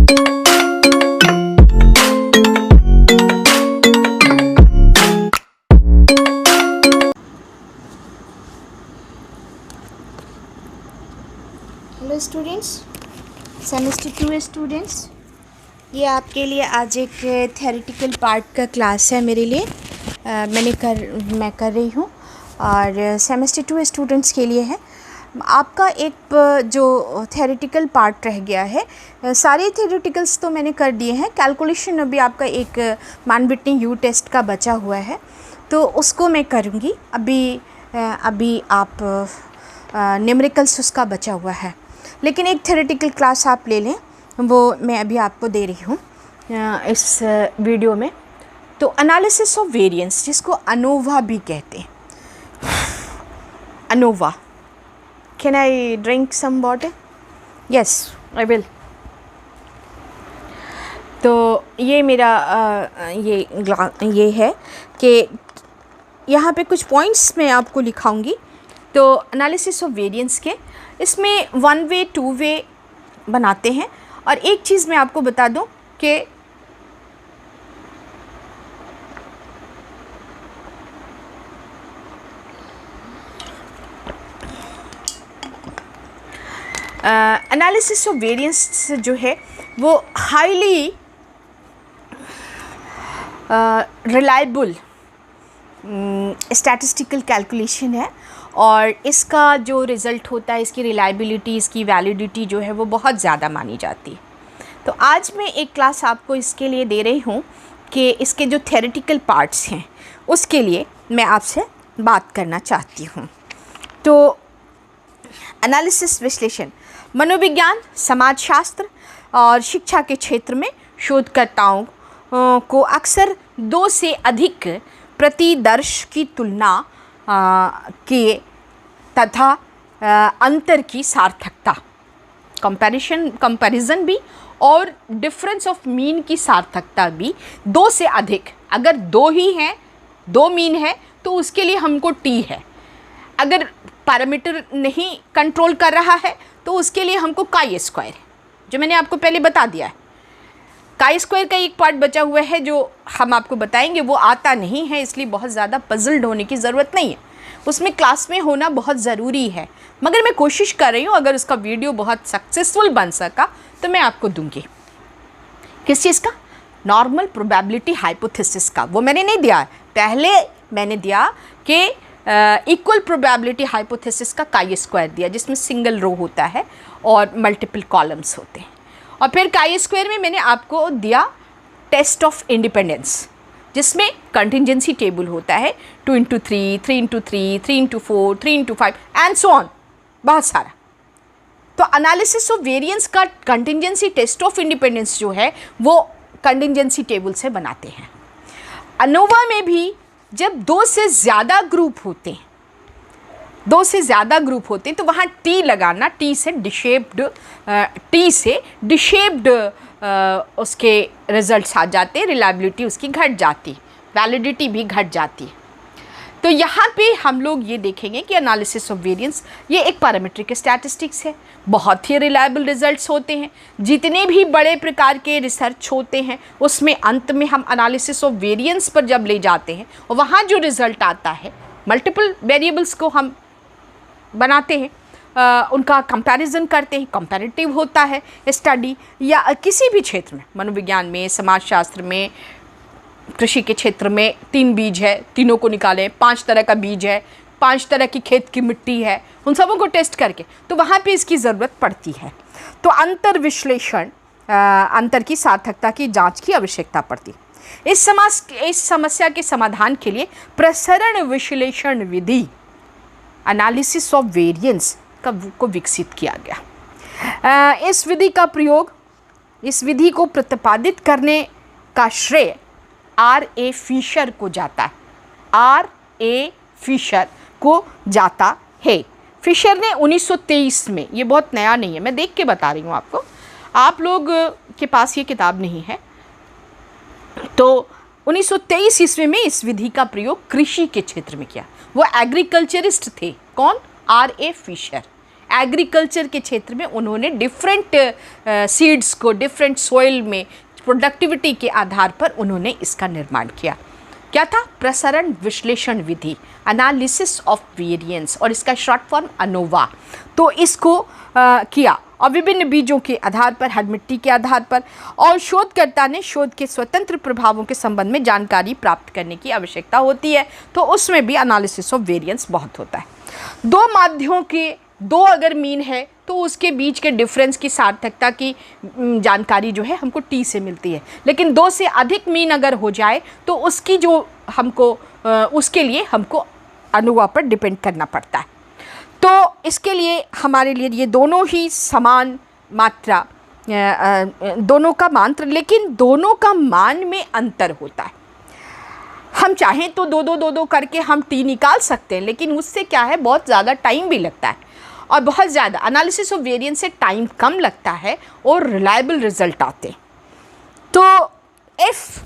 Hello students, semester 2 students, ये आपके लिए आज एक थ्योरेटिकल पार्ट का क्लास है मेरे लिए। मैं कर रही हूँ और सेमेस्टर 2 स्टूडेंट्स के लिए है। आपका एक जो थ्योरेटिकल पार्ट रह गया है, सारे थ्योरेटिकल्स तो मैंने कर दिए हैं। कैलकुलेशन अभी आपका एक मान विटनी यू टेस्ट का बचा हुआ है, तो उसको मैं करूँगी। अभी आप न्यूमेरिकल्स उसका बचा हुआ है, लेकिन एक थ्योरेटिकल क्लास आप ले लें, वो मैं अभी आपको दे रही हूँ इस वीडियो में। तो एनालिसिस ऑफ वेरिएंस, जिसको अनोवा भी कहते हैं। ANOVA, can I drink some water? Yes, I will. तो ये मेरा ये है कि यहाँ पे कुछ पॉइंट्स मैं आपको लिखाऊंगी। तो एनालिसिस ऑफ वेरिएंस के इसमें 1 वे 2 वे बनाते हैं। और एक चीज़ मैं आपको बता दूं कि एनालिसिस ऑफ वेरिएंस जो है वो हाईली रिलायबल स्टैटिस्टिकल कैलकुलेशन है, और इसका जो रिज़ल्ट होता है, इसकी रिलायबिलिटी, इसकी वैलिडिटी जो है वो बहुत ज़्यादा मानी जाती है। तो आज मैं एक क्लास आपको इसके लिए दे रही हूँ कि इसके जो थ्योरेटिकल पार्ट्स हैं उसके लिए मैं आपसे बात करना चाहती हूँ। तो एनालिसिस, विश्लेषण, मनोविज्ञान, समाजशास्त्र और शिक्षा के क्षेत्र में शोधकर्ताओं को अक्सर 2 से अधिक प्रतिदर्श की तुलना के तथा अंतर की सार्थकता, कंपैरिजन भी, और डिफरेंस ऑफ मीन की सार्थकता भी 2 से अधिक। अगर 2 ही हैं, 2 मीन है, तो उसके लिए हमको टी है। अगर पैरामीटर नहीं कंट्रोल कर रहा है तो उसके लिए हमको काई स्क्वायर है, जो मैंने आपको पहले बता दिया है। काई स्क्वायर का एक पार्ट बचा हुआ है जो हम आपको बताएंगे, वो आता नहीं है, इसलिए बहुत ज़्यादा पजल्ड होने की ज़रूरत नहीं है। उसमें क्लास में होना बहुत ज़रूरी है, मगर मैं कोशिश कर रही हूँ अगर उसका वीडियो बहुत सक्सेसफुल बन सका तो मैं आपको दूंगी। किस चीज़ का? नॉर्मल प्रोबेबिलिटी हाइपोथेसिस का। वो मैंने नहीं दिया, पहले मैंने दिया कि इक्वल प्रोबेबिलिटी हाइपोथेसिस का काई स्क्वायर दिया, जिसमें सिंगल रो होता है और मल्टीपल कॉलम्स होते हैं। और फिर काई स्क्वायर में मैंने आपको दिया टेस्ट ऑफ इंडिपेंडेंस, जिसमें कंटिंजेंसी टेबल होता है 2 into 3, 3 into 3, 3 into 4, 3 into 5 and so on, बहुत सारा। तो एनालिसिस ऑफ वेरिएंस का कंटिंजेंसी टेस्ट ऑफ इंडिपेंडेंस जो है वो कंटिंजेंसी टेबल से बनाते हैं। अनोवा में भी जब 2 से ज़्यादा ग्रुप होते हैं, 2 से ज़्यादा ग्रुप होते हैं, तो वहाँ टी लगाना, टी से डिशेप्ड उसके रिजल्ट्स आ जाते हैं, रिलायबिलिटी उसकी घट जाती, वैलिडिटी भी घट जाती है। तो यहाँ पे हम लोग ये देखेंगे कि एनालिसिस ऑफ वेरिएंस ये एक पैरामीट्रिक स्टैटिस्टिक्स है, बहुत ही रिलायबल रिजल्ट्स होते हैं। जितने भी बड़े प्रकार के रिसर्च होते हैं उसमें अंत में हम एनालिसिस ऑफ वेरिएंस पर जब ले जाते हैं और वहाँ जो रिज़ल्ट आता है, मल्टीपल वेरिएबल्स को हम बनाते हैं, उनका कंपैरिजन करते हैं, कंपैरेटिव होता है स्टडी, या किसी भी क्षेत्र में, मनोविज्ञान में, समाजशास्त्र में, कृषि के क्षेत्र में 3 बीज है, तीनों को निकालें, 5 तरह का बीज है, 5 तरह की खेत की मिट्टी है, उन सबों को टेस्ट करके, तो वहाँ पे इसकी ज़रूरत पड़ती है। तो अंतर विश्लेषण, अंतर की सार्थकता की जांच की आवश्यकता पड़ती। इस समस्या के समाधान के लिए प्रसरण विश्लेषण विधि, एनालिसिस ऑफ वेरिएंस को विकसित किया गया। इस विधि को प्रतिपादित करने का श्रेय R.A. फिशर को जाता है। R.A. फिशर को जाता है। फिशर ने 1923 में, ये बहुत नया नहीं है, मैं देख के बता रही हूँ आपको, आप लोग के पास ये किताब नहीं है, तो 1923 ईस्वी में इस विधि का प्रयोग कृषि के क्षेत्र में किया। वो एग्रीकल्चरिस्ट थे। कौन? R.A. फिशर एग्रीकल्चर के क्षेत्र में उन्होंने डिफरेंट सीड्स को डिफरेंट सॉइल में प्रोडक्टिविटी के आधार पर उन्होंने इसका निर्माण किया। क्या था? प्रसरण विश्लेषण विधि, एनालिसिस ऑफ वेरिएंस, और इसका शॉर्ट फॉर्म अनोवा। तो इसको किया और विभिन्न बीजों के आधार पर, हर मिट्टी के आधार पर, और शोधकर्ता ने शोध के स्वतंत्र प्रभावों के संबंध में जानकारी प्राप्त करने की आवश्यकता होती है, तो उसमें भी एनालिसिस ऑफ वेरिएंस बहुत होता है। दो माध्ययों के दो अगर मीन है तो उसके बीच के डिफरेंस की सार्थकता की जानकारी जो है हमको टी से मिलती है, लेकिन दो से अधिक मीन अगर हो जाए तो उसकी जो हमको उसके लिए हमको अनोवा पर डिपेंड करना पड़ता है। तो इसके लिए हमारे लिए ये दोनों ही समान मात्रा, दोनों का मात्र, लेकिन दोनों का मान में अंतर होता है। हम चाहें तो दो करके हम टी निकाल सकते हैं, लेकिन उससे क्या है, बहुत ज़्यादा टाइम भी लगता है और बहुत ज़्यादा एनालिसिस ऑफ वेरिएंस से टाइम कम लगता है और रिलायबल रिजल्ट आते हैं। तो एफ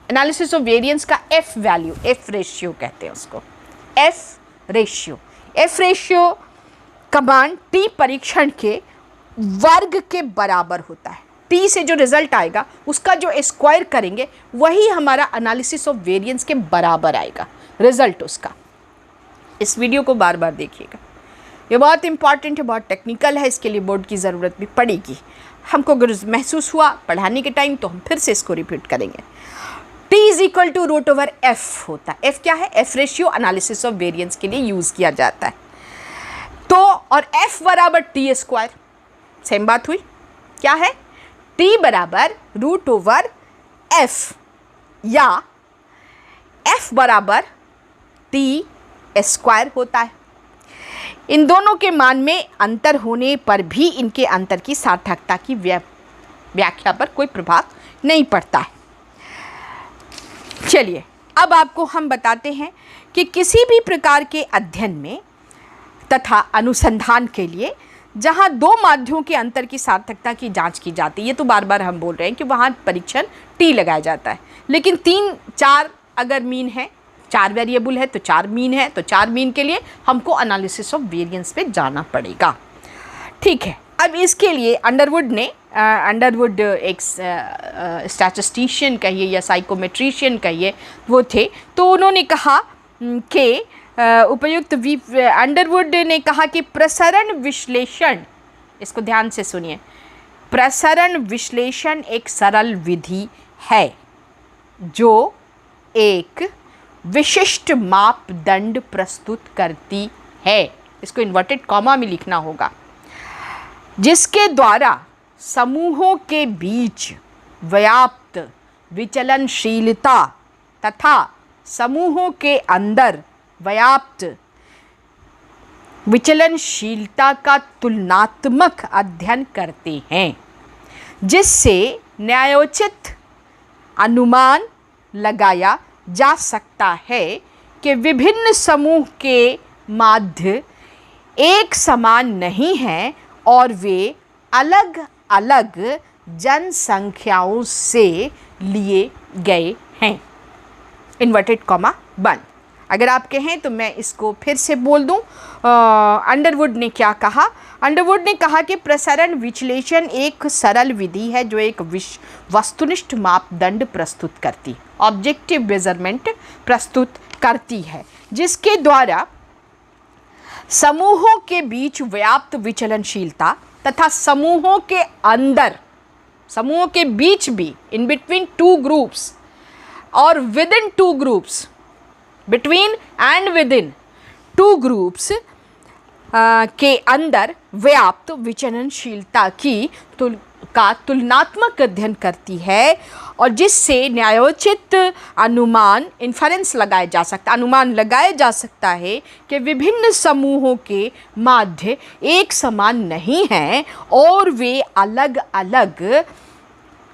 एनालिसिस ऑफ वेरिएंस का एफ वैल्यू, एफ रेशियो कहते हैं उसको, एफ रेशियो का मान टी परीक्षण के वर्ग के बराबर होता है। टी से जो रिजल्ट आएगा उसका जो स्क्वायर करेंगे वही हमारा एनालिसिस ऑफ वेरिएंस के बराबर आएगा रिजल्ट उसका। इस वीडियो को बार बार देखिएगा, ये बहुत इंपॉर्टेंट है, बहुत टेक्निकल है, इसके लिए बोर्ड की ज़रूरत भी पड़ेगी। हमको अगर महसूस हुआ पढ़ाने के टाइम तो हम फिर से इसको रिपीट करेंगे। T is equal to root over F होता है। एफ क्या है? F ratio analysis of variance के लिए यूज़ किया जाता है। तो और एफ बराबर टी स्क्वायर, सेम बात हुई। क्या है? टी बराबर रूट ओवर एफ या एफ बराबर टी स्क्वायर होता है। इन दोनों के मान में अंतर होने पर भी इनके अंतर की सार्थकता की व्याख्या पर कोई प्रभाव नहीं पड़ता है। चलिए अब आपको हम बताते हैं कि किसी भी प्रकार के अध्ययन में तथा अनुसंधान के लिए जहाँ दो माध्ययों के अंतर की सार्थकता की जांच की जाती है, ये तो बार बार हम बोल रहे हैं कि वहाँ परीक्षण टी लगाया जाता है, लेकिन 3-4 अगर मीन है, 4 वेरिएबल है तो 4 मीन है, तो 4 मीन के लिए हमको एनालिसिस ऑफ वेरिएंस पे जाना पड़ेगा। ठीक है, अब इसके लिए अंडरवुड एक स्टैटिस्टिशियन कहिए या साइकोमेट्रिशियन कहिए वो थे, तो उन्होंने कहा कि उपयुक्त अंडरवुड ने कहा कि प्रसरण विश्लेषण, इसको ध्यान से सुनिए, प्रसरण विश्लेषण एक सरल विधि है जो एक विशिष्ट मापदंड प्रस्तुत करती है, इसको इन्वर्टेड कॉमा में लिखना होगा, जिसके द्वारा समूहों के बीच व्याप्त विचलनशीलता तथा समूहों के अंदर व्याप्त विचलनशीलता का तुलनात्मक अध्ययन करते हैं, जिससे न्यायोचित अनुमान लगाया जा सकता है कि विभिन्न समूह के माध्य एक समान नहीं हैं और वे अलग अलग जनसंख्याओं से लिए गए हैं। इन्वर्टेड कॉमा बंद। अगर आप कहें तो मैं इसको फिर से बोल दूं। अंडरवुड ने क्या कहा? अंडरवुड ने कहा कि प्रसरण विश्लेषण एक सरल विधि है जो एक वस्तुनिष्ठ मापदंड प्रस्तुत करती, ऑब्जेक्टिव मेजरमेंट प्रस्तुत करती है, जिसके द्वारा समूहों के बीच व्याप्त विचलनशीलता तथा समूहों के अंदर, समूहों के बीच भी, इन बिटवीन टू ग्रुप्स और with in two groups, between and with in two groups के अंदर व्याप्त विचलनशीलता का तुलनात्मक अध्ययन करती है, और जिससे न्यायोचित अनुमान इन्फरेंस लगाया जा सकता, अनुमान लगाया जा सकता है कि विभिन्न समूहों के माध्य एक समान नहीं हैं और वे अलग अलग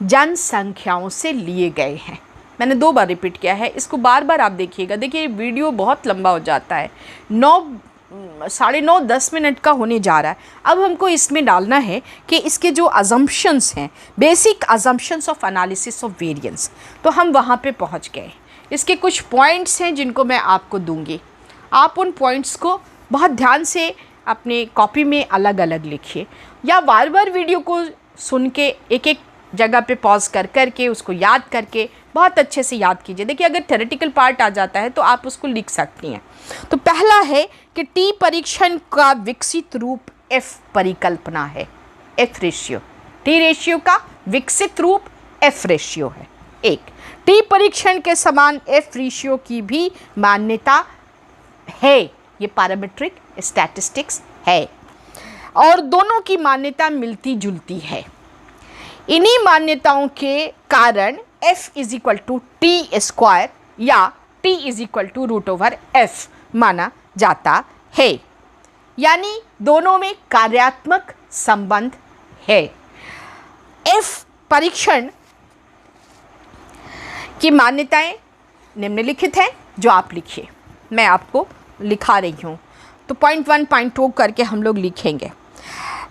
जनसंख्याओं से लिए गए हैं। मैंने 2 बार रिपीट किया है, इसको बार बार आप देखिएगा। देखिए वीडियो बहुत लंबा हो जाता है, 9-10 मिनट का होने जा रहा है। अब हमको इसमें डालना है कि इसके जो अजम्पशंस हैं, basic assumptions of analysis of variance, तो हम वहाँ पे पहुँच गए। इसके कुछ पॉइंट्स हैं जिनको मैं आपको दूंगी, आप उन पॉइंट्स को बहुत ध्यान से अपने कॉपी में अलग अलग लिखिए, या बार बार वीडियो को सुन के एक एक जगह पे पॉज कर कर के उसको याद करके बहुत अच्छे से याद कीजिए। देखिए, अगर थ्योरेटिकल पार्ट आ जाता है तो आप उसको लिख सकती हैं। तो पहला है कि टी परीक्षण का विकसित रूप एफ परिकल्पना है, एफ रेशियो। टी रेशियो का विकसित रूप एफ रेशियो है। एक, टी परीक्षण के समान एफ रेशियो की भी मान्यता है, ये पैरामीट्रिक स्टैटिस्टिक्स है और दोनों की मान्यता मिलती जुलती है। इन्हीं मान्यताओं के कारण f is equal to T square या t is equal to root over F माना जाता है, यानी दोनों में कार्यात्मक संबंध है। f परीक्षण की मान्यताएं निम्नलिखित हैं, जो आप लिखिए, मैं आपको लिखा रही हूँ। तो पॉइंट 1 पॉइंट 2 करके हम लोग लिखेंगे।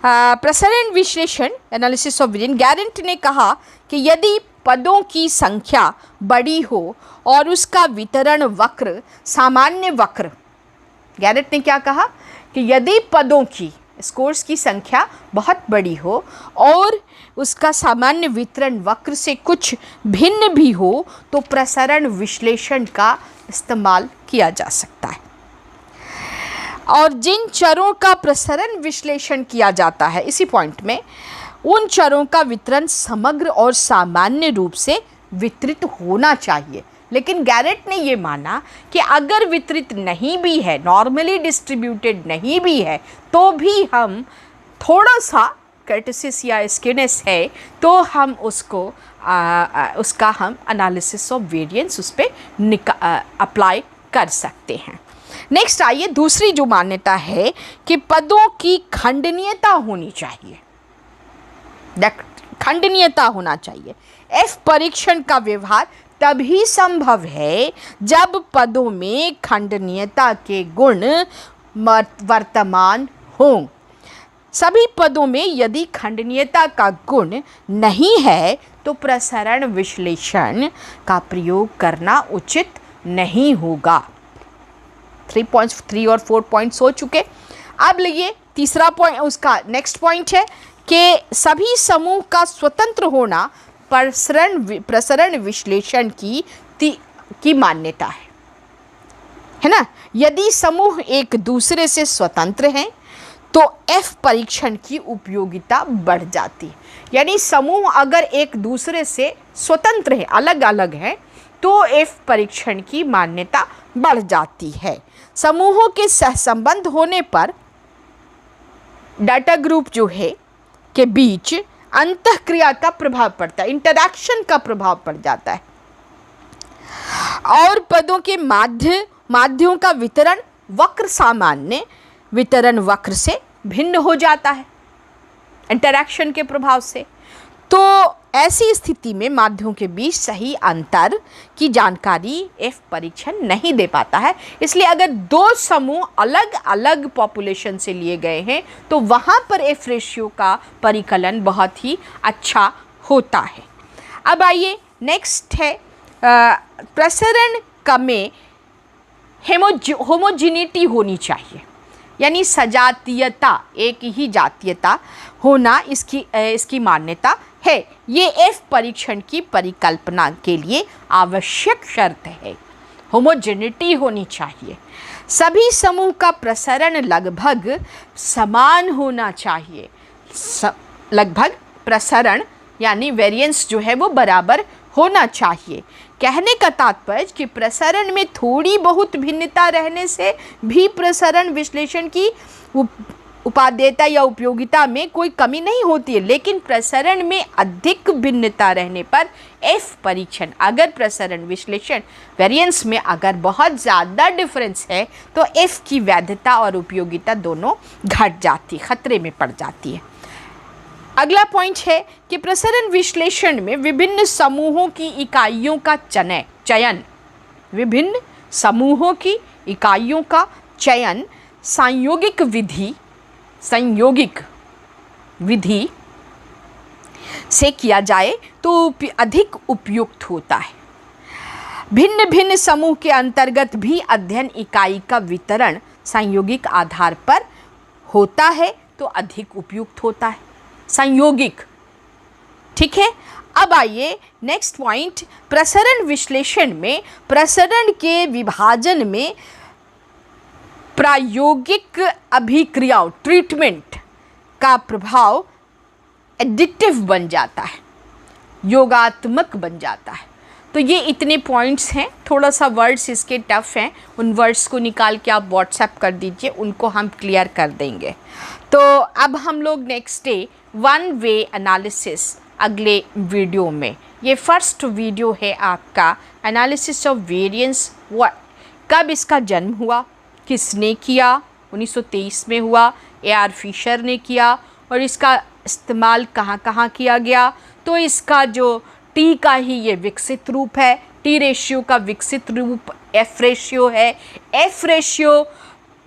प्रसरण विश्लेषण, एनालिसिस ऑफ वेरिएंस। गैरेंट ने कहा कि यदि पदों की संख्या बड़ी हो और उसका वितरण वक्र सामान्य वक्र, गैरेंट ने क्या कहा कि यदि पदों की स्कोर्स की संख्या बहुत बड़ी हो और उसका सामान्य वितरण वक्र से कुछ भिन्न भी हो तो प्रसरण विश्लेषण का इस्तेमाल किया जा सकता है। और जिन चरों का प्रसरण विश्लेषण किया जाता है, इसी पॉइंट में, उन चरों का वितरण समग्र और सामान्य रूप से वितरित होना चाहिए। लेकिन गैरेट ने ये माना कि अगर वितरित नहीं भी है, नॉर्मली डिस्ट्रीब्यूटेड नहीं भी है, तो भी हम थोड़ा सा कर्टिसिस या स्क्यूनेस है तो हम उसको उसका हम एनालिसिस ऑफ वेरिएंस उस पर अप्लाई कर सकते हैं। नेक्स्ट आइए, दूसरी जो मान्यता है कि पदों की खंडनीयता होनी चाहिए, खंडनीयता होना चाहिए। एफ परीक्षण का व्यवहार तभी संभव है जब पदों में खंडनीयता के गुण वर्तमान हों। सभी पदों में यदि खंडनीयता का गुण नहीं है तो प्रसरण विश्लेषण का प्रयोग करना उचित नहीं होगा। 3 और 4 पॉइंट्स हो चुके। अब लिए तीसरा पॉइंट, उसका नेक्स्ट पॉइंट है कि सभी समूह का स्वतंत्र होना प्रसरण विश्लेषण की मान्यता है ना। यदि समूह एक दूसरे से स्वतंत्र हैं तो एफ परीक्षण की उपयोगिता बढ़ जाती है। यानी समूह अगर एक दूसरे से स्वतंत्र है, अलग अलग है, तो एफ परीक्षण की मान्यता बढ़ जाती है। समूहों के सहसंबंध होने पर डाटा ग्रुप जो है के बीच अंतःक्रिया का प्रभाव पड़ता है, इंटरैक्शन का प्रभाव पड़ जाता है और पदों के माध्यों का वितरण वक्र सामान्य वितरण वक्र से भिन्न हो जाता है इंटरैक्शन के प्रभाव से। तो ऐसी स्थिति में माध्यों के बीच सही अंतर की जानकारी एफ परीक्षण नहीं दे पाता है। इसलिए अगर दो समूह अलग अलग पॉपुलेशन से लिए गए हैं तो वहाँ पर एफ रेशियो का परिकलन बहुत ही अच्छा होता है। अब आइए नेक्स्ट है प्रसरण का में होमोजिनिटी होनी चाहिए, यानी सजातीयता, एक ही जातीयता होना इसकी मान्यता है। ये एफ परीक्षण की परिकल्पना के लिए आवश्यक शर्त है। होमोजेनिटी होनी चाहिए। सभी समूह का प्रसरण लगभग समान होना चाहिए। लगभग प्रसरण यानी वेरिएंस जो है वो बराबर होना चाहिए। कहने का तात्पर्य कि प्रसरण में थोड़ी बहुत भिन्नता रहने से भी प्रसरण विश्लेषण की उपादेयता या उपयोगिता में कोई कमी नहीं होती है, लेकिन प्रसरण में अधिक भिन्नता रहने पर एफ परीक्षण, अगर प्रसरण विश्लेषण वेरिएंस में अगर बहुत ज़्यादा डिफरेंस है तो एफ की वैधता और उपयोगिता दोनों घट जाती, खतरे में पड़ जाती है। अगला पॉइंट है कि प्रसरण विश्लेषण में विभिन्न समूहों की इकाइयों का चयन, विभिन्न समूहों की इकाइयों का चयन संयोगिक विधि से किया जाए तो अधिक उपयुक्त होता है। भिन्न भिन्न समूह के अंतर्गत भी अध्ययन इकाई का वितरण संयोगिक आधार पर होता है तो अधिक उपयुक्त होता है, संयोगिक। ठीक है। अब आइए नेक्स्ट पॉइंट, प्रसरण विश्लेषण में प्रसरण के विभाजन में प्रायोगिक अभिक्रियाओं ट्रीटमेंट का प्रभाव एडिक्टिव बन जाता है, योगात्मक बन जाता है। तो ये इतने पॉइंट्स हैं, थोड़ा सा वर्ड्स इसके टफ हैं, उन वर्ड्स को निकाल के आप व्हाट्सएप कर दीजिए, उनको हम क्लियर कर देंगे। तो अब हम लोग next day one way analysis अगले वीडियो में, ये फर्स्ट वीडियो है आपका एनालिसिस ऑफ वेरिएंस। कब इसका जन्म हुआ, किसने किया, 1923 में हुआ, ए.आर. फिशर ने किया, और इसका इस्तेमाल कहाँ कहाँ किया गया। तो इसका जो टी का ही ये विकसित रूप है, टी रेशियो का विकसित रूप एफ रेशियो है। एफ रेशियो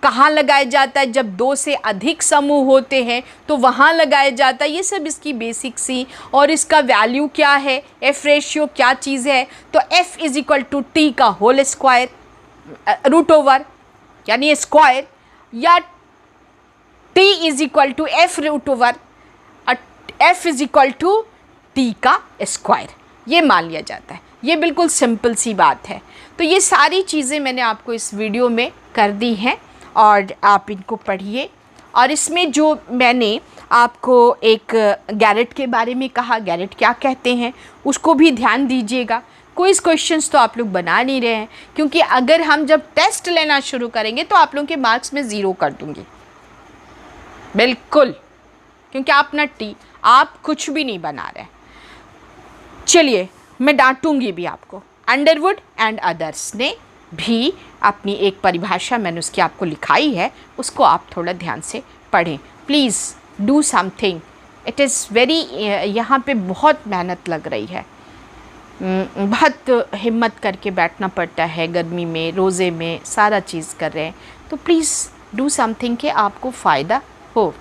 कहाँ लगाया जाता है, जब दो से अधिक समूह होते हैं तो वहाँ लगाया जाता है। ये सब इसकी बेसिक सी, और इसका वैल्यू क्या है, एफ रेशियो क्या चीज़ है। तो F is equal to T का होल स्क्वायर, रूट ओवर यानी स्क्वायर, या T is equal to F root over, F is equal to T का स्क्वायर, ये मान लिया जाता है। ये बिल्कुल सिंपल सी बात है। तो ये सारी चीज़ें मैंने आपको इस वीडियो में कर दी हैं, और आप इनको पढ़िए। और इसमें जो मैंने आपको एक गैरेट के बारे में कहा, गैरेट क्या कहते हैं, उसको भी ध्यान दीजिएगा। क्विज़ क्वेश्चंस तो आप लोग बना नहीं रहे हैं, क्योंकि अगर हम जब टेस्ट लेना शुरू करेंगे तो आप लोगों के मार्क्स में 0 कर दूंगी, बिल्कुल, क्योंकि आप नट्टी, आप कुछ भी नहीं बना रहे। चलिए, मैं डांटूंगी भी आपको। अंडरवुड एंड अदर्स ने भी अपनी एक परिभाषा मैंने उसकी आपको लिखाई है, उसको आप थोड़ा ध्यान से पढ़ें। Please do something, it is very, यहाँ पे बहुत मेहनत लग रही है, बहुत हिम्मत करके बैठना पड़ता है, गर्मी में, रोज़े में, सारा चीज़ कर रहे हैं। तो प्लीज़ डू समथिंग कि आपको फ़ायदा हो।